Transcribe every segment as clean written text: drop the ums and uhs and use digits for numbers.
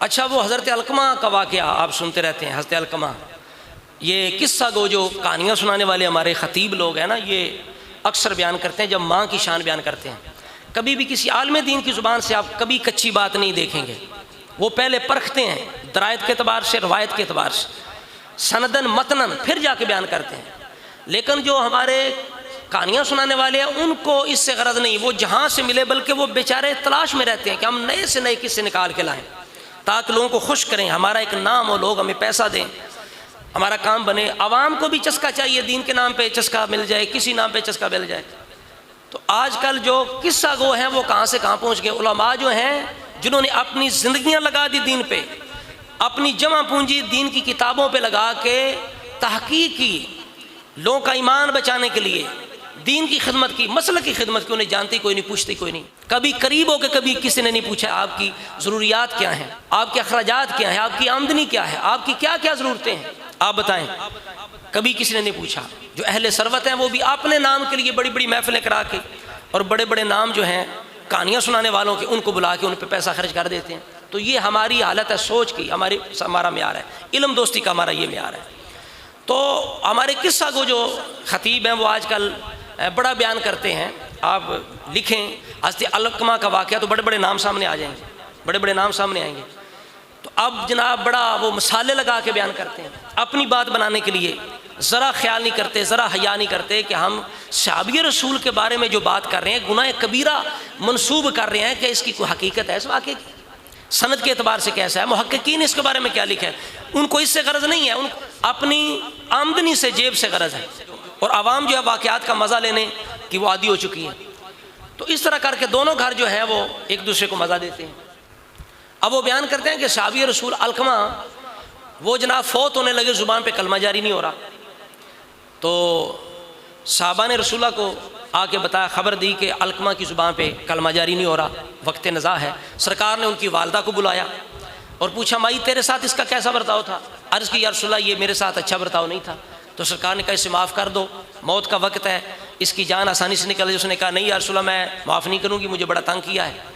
अच्छा, वो हज़रत अलकमा का वाक़या आप सुनते रहते हैं। हज़रत अलकमा, ये किस्सा गो जो कहानियाँ सुनाने वाले हमारे ख़तीब लोग हैं ना, ये अक्सर बयान करते हैं जब माँ की शान बयान करते हैं। कभी भी किसी आलिम दीन की ज़ुबान से आप कभी कच्ची बात नहीं देखेंगे। वो पहले परखते हैं दरायत के अतबार से, रवायत के अतबार से, सनदन मतनन, फिर जाके बयान करते हैं। लेकिन जो हमारे कहानियाँ सुनाने वाले हैं उनको इससे गरज नहीं, वो जहाँ से मिले बल्कि वो बेचारे तलाश में रहते हैं कि हम नए से नए किस्से निकाल के लाएँ ताकि लोगों को खुश करें, हमारा एक नाम हो, लोग हमें पैसा दें, हमारा काम बने। आवाम को भी चस्का चाहिए, दीन के नाम पे चस्का मिल जाए, किसी नाम पे चस्का मिल जाए। तो आजकल जो किस्सा गो हैं वो कहाँ से कहाँ पहुँच गए। उलमा जो हैं जिन्होंने अपनी ज़िंदगियाँ लगा दी दीन पे, अपनी जमा पूंजी दीन की किताबों पे लगा के तहकीक की, लोगों का ईमान बचाने के लिए दीन की खिदमत की, मसलक की खिदमत की। उन्हें जानती कोई नहीं, पूछती कोई नहीं। कभी करीब हो के कभी किसी ने नहीं पूछा आपकी ज़रूरियात क्या हैं, आपके अखराजात क्या हैं, आपकी आमदनी क्या है, आपकी क्या क्या ज़रूरतें हैं, आप बताएं। कभी किसी ने नहीं पूछा। जो अहले सरवत हैं वो भी अपने नाम के लिए बड़ी बड़ी महफिलें करा के और बड़े बड़े नाम जो हैं कहानियाँ सुनाने वालों के, उनको बुला के उन पर पैसा खर्च कर देते हैं। तो ये हमारी हालत है सोच की, हमारा म्यार है, इल्म दोस्ती का हमारा ये म्यार है। तो हमारे किस्सा को जो ख़तीब हैं वो आजकल बड़ा बयान करते हैं। आप लिखें हज़रत अलकमा का वाक़या तो बड़े बड़े नाम सामने आ जाएंगे, बड़े बड़े नाम सामने आएंगे। तो अब जनाब बड़ा वो मसाले लगा के बयान करते हैं अपनी बात बनाने के लिए। ज़रा ख्याल नहीं करते, ज़रा हया नहीं करते कि हम सहाबी रसूल के बारे में जो बात कर रहे हैं, गुनाह कबीरा मंसूब कर रहे हैं, कि इसकी कोई हकीकत है इस वाक़े की, सनद के अतबार से कैसा है, मुहक्किकीन इसके बारे में क्या लिखा है। उनको इससे गरज नहीं है, उनको अपनी आमदनी से, जेब से गरज है। और आवाम जो है वाक़यात का मज़ा लेने की वो आदी हो चुकी है। तो इस तरह करके दोनों घर जो है वो एक दूसरे को मज़ा देते हैं। अब वो बयान करते हैं कि सहाबी रसूल अलकमा वो जनाब फौत होने लगे, ज़ुबान पे कलमा जारी नहीं हो रहा। तो साहबा ने रसूला को आके बताया, ख़बर दी कि अलकमा की ज़ुबान पे कलमा जारी नहीं हो रहा, वक्त नज़ा है। सरकार ने उनकी वालदा को बुलाया और पूछा, माई तेरे साथ इसका कैसा बर्ताव था। अर्ज़ की, या रसूला ये मेरे साथ अच्छा बर्ताव नहीं था। तो सरकार ने कहा इसे माफ़ कर दो, मौत का वक्त है, इसकी जान आसानी से निकल। उसने कहा नहीं या रसूला मैं माफ़ नहीं करूँगी, मुझे बड़ा तंग किया है।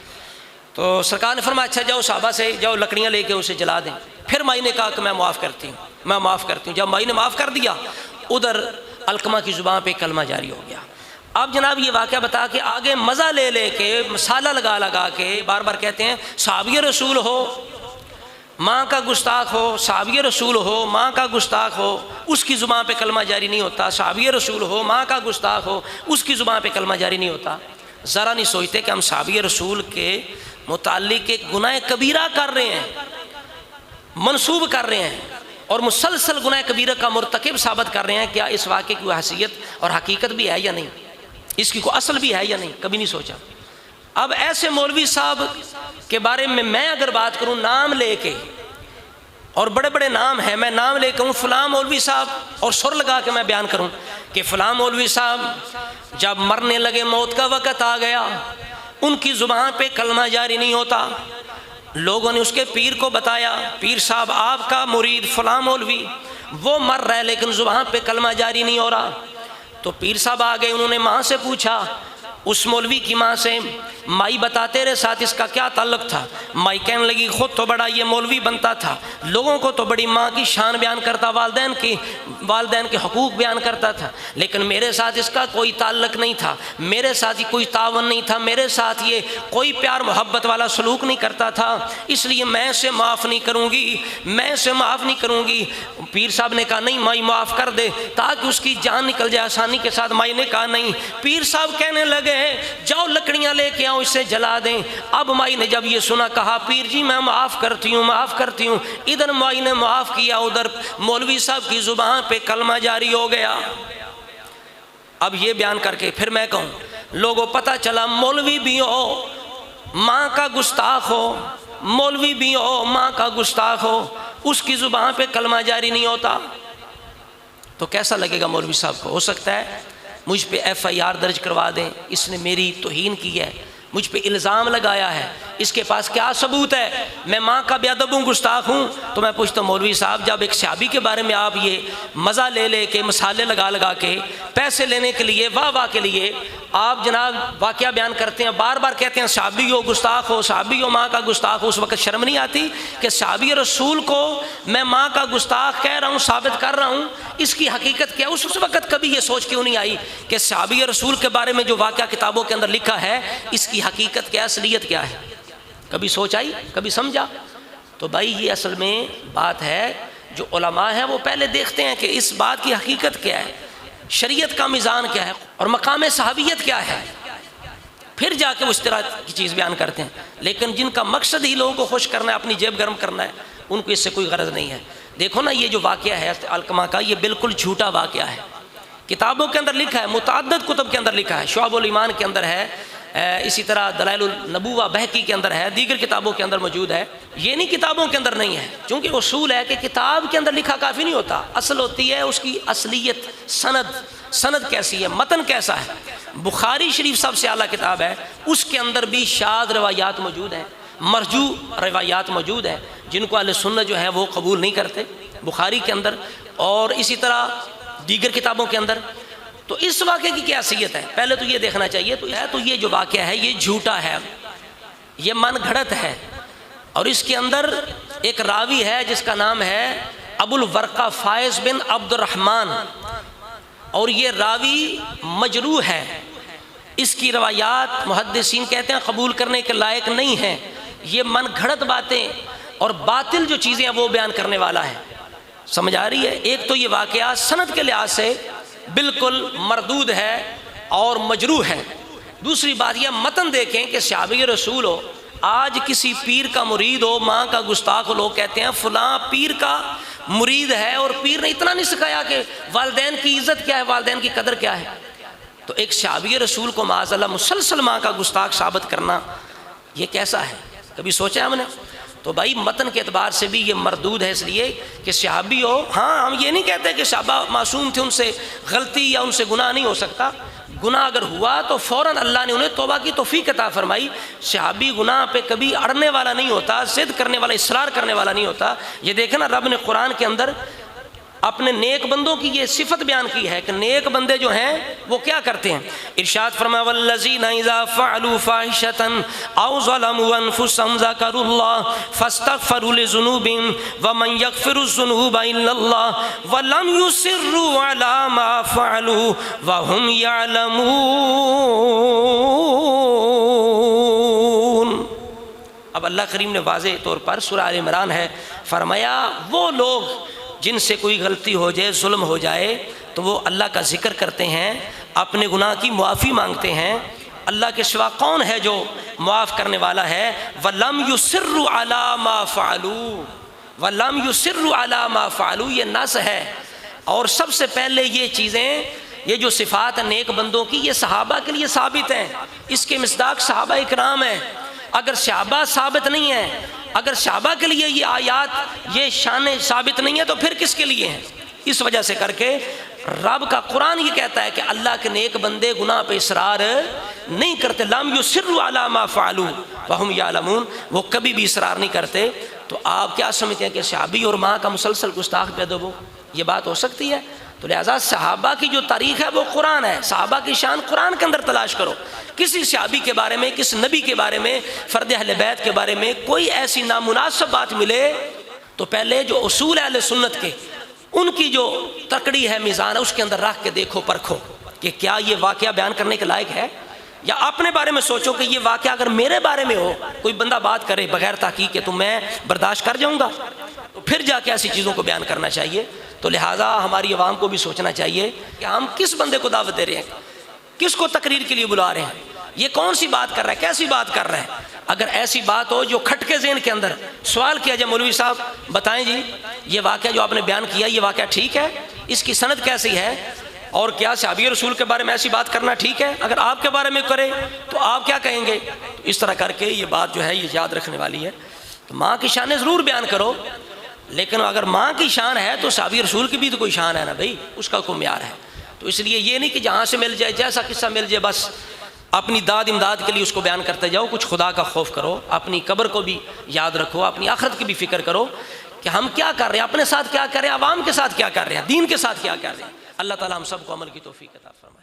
तो सरकार ने फरमाया अच्छा जाओ साहबा से जाओ, लकड़ियाँ लेके उसे जला दें। फिर माई ने कहा कि मैं माफ़ करती हूँ, मैं माफ़ करती हूँ। जब माई ने माफ़ कर दिया, उधर अलकमा की ज़ुबान पे कलमा जारी हो गया। अब जनाब ये वाक़या बता के आगे मज़ा ले ले के, मसाला लगा लगा के बार बार कहते हैं सहाबी रसूल हो माँ का गुस्ताख हो, सहाबी रसूल हो माँ का गुस्ताख हो, उसकी ज़ुबान पे कलमा जारी नहीं होता। सहाबी रसूल हो माँ का गुस्ताख हो, उसकी ज़ुबान पे कलमा जारी नहीं होता। ज़रा नहीं सोचते कि हम सहाबी रसूल के मुताल्लिक एक गुनाह कबीरा कर रहे हैं, मंसूब कर रहे हैं और मुसलसल गुनाह कबीरा का मुर्तकिब साबित कर रहे हैं। क्या इस वाक़े की हैसियत और हकीकत भी है या नहीं, इसकी कोई असल भी है या नहीं, कभी नहीं सोचा। अब ऐसे मौलवी साहब के बारे में मैं अगर बात करूं नाम लेके, और बड़े बड़े नाम हैं, मैं नाम लेके कहूँ फ़लाँ मौलवी साहब और सुर लगा के मैं बयान करूं कि फ़लाँ मौलवी साहब जब मरने लगे, मौत का वक़्त आ गया, उनकी ज़ुबान पे कलमा जारी नहीं होता। लोगों ने उसके पीर को बताया, पीर साहब आपका मुरीद फ़लाँ मौलवी वो मर रहा है लेकिन ज़ुबान पे कलमा जारी नहीं हो रहा। तो पीर साहब आ गए, उन्होंने माँ से पूछा, उस मौलवी की माँ से, माई बता तेरे साथ इसका क्या ताल्लुक़ था। माई कहने लगी खुद तो बड़ा ये मौलवी बनता था, लोगों को तो बड़ी माँ की शान बयान करता, वालदैन के हकूक़ बयान करता था, लेकिन मेरे साथ इसका कोई ताल्लुक़ नहीं था, मेरे साथ ही कोई तावन नहीं था, मेरे साथ ये कोई प्यार मोहब्बत वाला सलूक नहीं करता था, इसलिए मैं इसे माफ़ नहीं करूँगी, मैं इसे माफ़ नहीं करूँगी। पीर साहब ने कहा नहीं माई माफ़ कर दे ताकि उसकी जान निकल जाए आसानी के साथ। माई ने कहा नहीं। पीर साहब कहने लगे जाओ लकड़ियाँ लेके आओ, इसे जला दें। अब माई ने जब ये सुना, कहा पीर जी मैं माफ़ करती हूँ, माफ़ करती हूँ। इधर माई ने माफ़ किया, उधर मौलवी साहब की ज़ुबान पे कलमा जारी हो गया। अब ये बयान करके फिर मैं कहूँ, लोगों पता चला मौलवी भी हो माँ का गुस्ताख हो, मौलवी भी हो माँ का गुस्ताख हो, उसकी ज़ुबान पे कलमा जारी नहीं होता, तो कैसा लगेगा मौलवी साहब को। हो सकता है मुझ पे FIR दर्ज करवा दें, इसने मेरी तौहीन की है, मुझ पे इल्ज़ाम लगाया है, इसके पास क्या सबूत है? मैं माँ का बेअदब हूँ, गुस्ताख हूँ। तो मैं पूछता हूँ मौलवी साहब, जब एक सहाबी के बारे में आप ये मज़ा ले के मसाले लगा लगा के पैसे लेने के लिए, वाह वाह के लिए आप जनाब वाक़या बयान करते हैं, बार बार कहते हैं सहाबी हो गुस्ताख हो, सहाबी हो माँ का गुस्ताख हो, उस वक्त शर्म नहीं आती कि सहाबी रसूल को मैं माँ का गुस्ताख कह रहा हूँ, साबित कर रहा हूँ, इसकी हकीकत क्या? उस वक्त कभी ये सोच क्यों नहीं आई कि सहाबी रसूल के बारे में जो वाक़या किताबों के अंदर लिखा है इसकी हकीकत क्या, असलियत क्या है? कभी सोच आई, कभी समझा? तो भाई ये असल में बात है, जो उलमा है वो पहले देखते हैं कि इस बात की हकीकत क्या है, शरीयत का मीज़ान क्या है और मकाम सहाबियत क्या है, फिर जाके उस तरह की चीज़ बयान करते हैं। लेकिन जिनका मकसद ही लोगों को खुश करना है, अपनी जेब गर्म करना है, उनको इससे कोई गरज नहीं है। देखो ना, ये जो वाक़या है अलकमा का, ये बिल्कुल झूठा वाक़या है। किताबों के अंदर लिखा है, मुतअद्दिद कुतुब के अंदर लिखा है, शुअबुल ईमान के अंदर है, इसी तरह दलाइलुन नबुव्वा बहकी के अंदर है, दीगर किताबों के अंदर मौजूद है। ये नहीं किताबों के अंदर नहीं है, क्योंकि उसूल है कि किताब के अंदर लिखा काफ़ी नहीं होता, असल होती है उसकी असलियत, सनद कैसी है, मतन कैसा है। बुखारी शरीफ सबसे आला किताब है, उसके अंदर भी शाद रवायात मौजूद हैं, मरजू रवायात मौजूद हैं, जिनको अहले सुन्नत जो है वो कबूल नहीं करते बुखारी के अंदर, और इसी तरह दीगर किताबों के अंदर। तो इस वाक़े की क्या हैसियत है, पहले तो ये देखना चाहिए। तो ये जो वाक़या है ये झूठा है, ये मन घड़त है, और इसके अंदर एक रावी है जिसका नाम है अबुल वर्का फायज़ बिन अब्दुर्रहमान, और ये रावी मजरूह है। इसकी रवायात मुहद्दिसीन कहते हैं कबूल करने के लायक नहीं है। ये मन घड़त बातें और बातिल जो चीज़ें हैं वो बयान करने वाला है, समझ आ रही है? एक तो ये वाक़या सनद के लिहाज से बिल्कुल मरदूद है और मजरूह है। दूसरी बात यह मतन देखें कि सहाबी रसूल हो, आज किसी पीर का मुरीद हो, माँ का गुस्ताख हो, लोग कहते हैं फलां पीर का मुरीद है और पीर ने इतना नहीं सिखाया कि वालिदैन की इज़्ज़त क्या है, वालिदैन की कदर क्या है। तो एक सहाबी रसूल को माज़अल्लाह मुसलसल माँ का गुस्ताख साबित करना, ये कैसा है, कभी सोचा हमने? तो भाई मतन के एतबार से भी ये मरदूद है, इसलिए कि सहाबी हो। हाँ, हम ये नहीं कहते कि सहाबा मासूम थे, उनसे गलती या उनसे गुनाह नहीं हो सकता। गुनाह अगर हुआ तो फ़ौरन अल्लाह ने उन्हें तौबा की तौफीक अता फरमाई। सहाबी गुनाह पे कभी अड़ने वाला नहीं होता, ज़िद करने वाला, इसरार करने वाला नहीं होता। ये देखें ना, रब ने कुरान के अंदर अपने नेक बंदों की ये सिफत बयान की है कि नेक बंदे जो हैं वो क्या करते हैं। इरशाद फरमाया वल्लज़ीना इज़ा फ़अलू फ़ाहिशतन औ ज़लमू अनफुसहुम ज़करुल्लाह फ़स्तग़फ़रू लिज़ुनूबिहिम व मन यग़फ़िरुज़्ज़ुनूबा इल्लल्लाह व लम युसिर्रू अला मा फ़अलू व हुम यअलमून। अब अल्लाह करीम ने वाज़ेह तौर पर सूरह आल इमरान है, फरमाया वो लोग जिनसे कोई गलती हो जाए, जुल्म हो जाए, तो वो अल्लाह का जिक्र करते हैं, अपने गुनाह की मुआफ़ी मांगते हैं। अल्लाह के सिवा कौन है जो मुआफ़ करने वाला है? वलम युसिर्रू अला मा फ़अलू, वलम युसिर्रू अला मा फ़अलू, ये नस है। और सबसे पहले ये चीज़ें, ये जो सिफ़ात नेक बंदों की, ये सहाबा के लिए साबित हैं। इसके मिस्दाक सहाबा इकराम हैं। अगर सहाबा साबित नहीं है, अगर सहाबा के लिए ये आयात, ये शान साबित नहीं है, तो फिर किसके लिए हैं? इस वजह से करके रब का कुरान ये कहता है कि अल्लाह के नेक बंदे गुनाह पे इसरार नहीं करते। लम युसिर्रू अला मा फ़अलू व हुम यअलमून, वो कभी भी इसरार नहीं करते। तो आप क्या समझते हैं कि सहाबी और माँ का मुसलसल गुस्ताख बेअदब हो? ये बात हो सकती है? तो लिहाजा सहाबा की जो तारीख़ है वो कुरान है। सहाबा की शान कुरान के अंदर तलाश करो। किसी सहाबी के बारे में, किस नबी के बारे में, फ़र्द अहले बैत के बारे में कोई ऐसी नामुनासिब बात मिले तो पहले जो उसूल अहले सुन्नत के, उनकी जो तकड़ी है, मीज़ान है, उसके अंदर रख के देखो, परखो कि क्या ये वाक़या बयान करने के लायक है। या अपने बारे में सोचो कि ये वाक़या अगर मेरे बारे में हो, कोई बंदा बात करे बग़ैर ताक़ीक़ के, तो मैं बर्दाश्त कर जाऊँगा? तो फिर जाके ऐसी चीज़ों को बयान करना चाहिए। तो लिहाजा हमारी आवाम को भी सोचना चाहिए कि हम किस बंदे को दावत दे रहे हैं, किसको तकरीर के लिए बुला रहे हैं, ये कौन सी बात कर रहा है, कैसी बात कर रहा है। अगर ऐसी बात हो जो खटके ज़हन के अंदर सवाल किया जाए, मौलवी साहब बताएं जी, ये वाक़या जो आपने बयान किया, ये वाक़या ठीक है, इसकी सनद कैसी है, और क्या सहाबी रसूल के बारे में ऐसी बात करना ठीक है? अगर आपके बारे में करे तो आप क्या कहेंगे? तो इस तरह करके ये बात जो है ये याद रखने वाली है। तो माँ की शान ज़रूर बयान करो, लेकिन अगर माँ की शान है तो सहाबी रसूल की भी तो कोई शान है ना भाई, उसका कोई म्यार है। तो इसलिए ये नहीं कि जहाँ से मिल जाए, जैसा किस्सा मिल जाए, बस अपनी दाद इमदाद के लिए उसको बयान करते जाओ। कुछ खुदा का खौफ करो, अपनी कब्र को भी याद रखो, अपनी आखिरत की भी फिक्र करो कि हम क्या कर रहे हैं, अपने साथ क्या कर रहे हैं, आवाम के साथ क्या कर रहे हैं, दीन के साथ क्या कर रहे हैं। अल्लाह ताला हम सबको अमल की तौफीक अता फरमाए।